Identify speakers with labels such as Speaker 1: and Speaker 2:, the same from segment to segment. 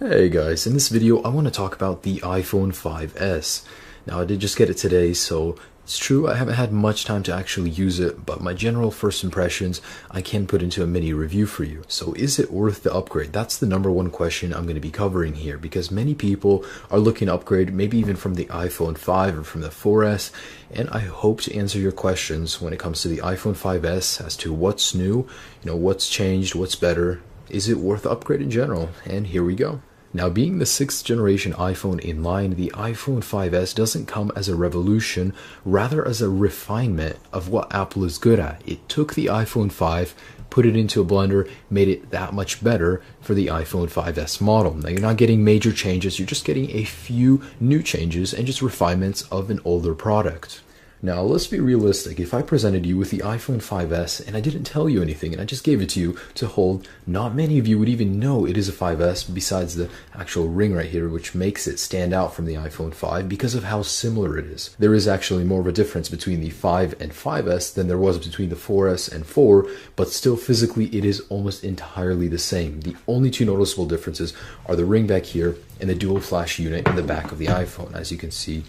Speaker 1: Hey guys, in this video I want to talk about the iPhone 5S. Now I did just get it today, so it's true I haven't had much time to actually use it, but my general first impressions I can put into a mini review for you. So is it worth the upgrade? That's the number one question I'm going to be covering here, because many people are looking to upgrade, maybe even from the iPhone 5 or from the 4S, and I hope to answer your questions when it comes to the iPhone 5S as to what's new, what's changed, what's better. Is it worth the upgrade in general? And here we go. Now, being the 6th generation iPhone in line, the iPhone 5S doesn't come as a revolution, rather as a refinement of what Apple is good at. It took the iPhone 5, put it into a blender, made it that much better for the iPhone 5S model. Now, you're not getting major changes, you're just getting a few new changes and just refinements of an older product. Now, let's be realistic. If I presented you with the iPhone 5S and I didn't tell you anything and I just gave it to you to hold, not many of you would even know it is a 5S besides the actual ring right here, which makes it stand out from the iPhone 5 because of how similar it is. There is actually more of a difference between the 5 and 5S than there was between the 4S and 4, but still physically it is almost entirely the same. The only two noticeable differences are the ring back here and the dual flash unit in the back of the iPhone, as you can see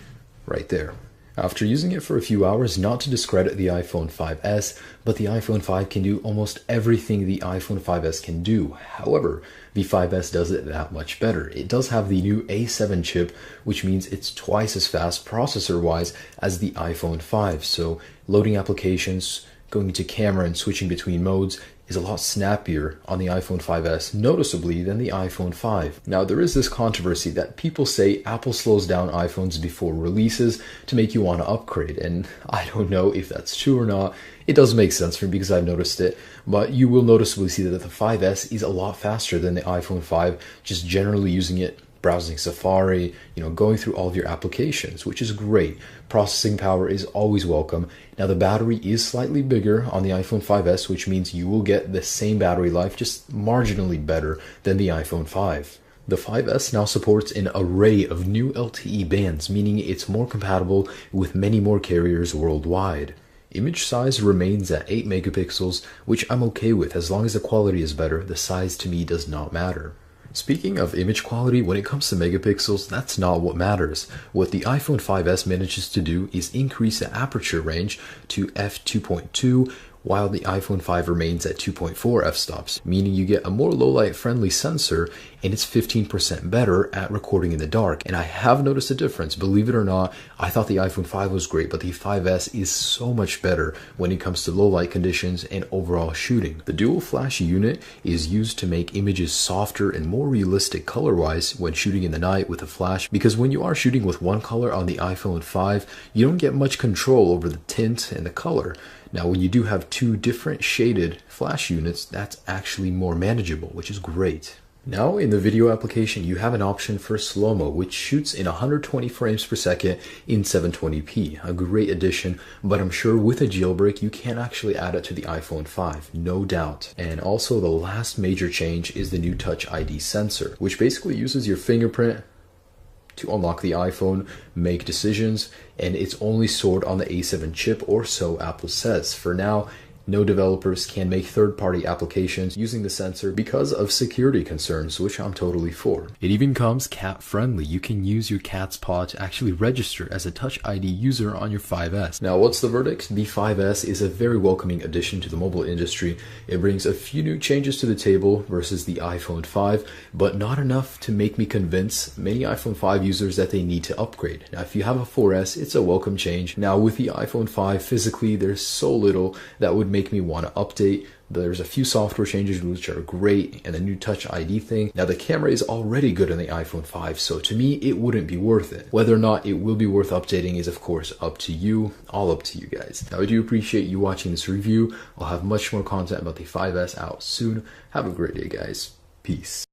Speaker 1: right there. After using it for a few hours, not to discredit the iPhone 5S, but the iPhone 5 can do almost everything the iPhone 5S can do. However, the 5S does it that much better. It does have the new A7 chip, which means it's twice as fast processor-wise as the iPhone 5. So loading applications, going into camera and switching between modes is a lot snappier on the iPhone 5S, noticeably, than the iPhone 5. Now, there is this controversy that people say Apple slows down iPhones before releases to make you want to upgrade, and I don't know if that's true or not. It does make sense for me because I've noticed it, but you will noticeably see that the 5S is a lot faster than the iPhone 5, just generally using it, browsing Safari, going through all of your applications, which is great. Processing power is always welcome. Now, the battery is slightly bigger on the iPhone 5S, which means you will get the same battery life, just marginally better than the iPhone 5. The 5S now supports an array of new LTE bands, meaning it's more compatible with many more carriers worldwide. Image size remains at 8 megapixels, which I'm okay with. As long as the quality is better, the size to me does not matter. Speaking of image quality, when it comes to megapixels, that's not what matters. What the iPhone 5S manages to do is increase the aperture range to f2.2, while the iPhone 5 remains at 2.4 f-stops, meaning you get a more low-light friendly sensor, and it's 15% better at recording in the dark. And I have noticed a difference, believe it or not. I thought the iPhone 5 was great, but the 5S is so much better when it comes to low-light conditions and overall shooting. The dual flash unit is used to make images softer and more realistic color-wise when shooting in the night with a flash, because when you are shooting with one color on the iPhone 5, you don't get much control over the tint and the color. Now, when you do have two different shaded flash units, that's actually more manageable, which is great. Now, in the video application, you have an option for slow-mo, which shoots in 120 frames per second in 720p. A great addition, but I'm sure with a jailbreak, you can actually add it to the iPhone 5, no doubt. And also, the last major change is the new Touch ID sensor, which basically uses your fingerprint to unlock the iPhone, make decisions, and it's only stored on the A7 chip, or so Apple says. For now, no developers can make third-party applications using the sensor because of security concerns, which I'm totally for. It even comes cat-friendly. You can use your cat's paw to actually register as a Touch ID user on your 5S. Now, what's the verdict? The 5S is a very welcoming addition to the mobile industry. It brings a few new changes to the table versus the iPhone 5, but not enough to make me convince many iPhone 5 users that they need to upgrade. Now, if you have a 4S, it's a welcome change. Now, with the iPhone 5, physically, there's so little that would make me want to update. There's a few software changes which are great, and the new Touch ID thing. Now, the camera is already good on the iPhone 5, so to me, it wouldn't be worth it. Whether or not it will be worth updating is, of course, up to you. All up to you guys. Now, I do appreciate you watching this review. I'll have much more content about the 5S out soon. Have a great day, guys. Peace.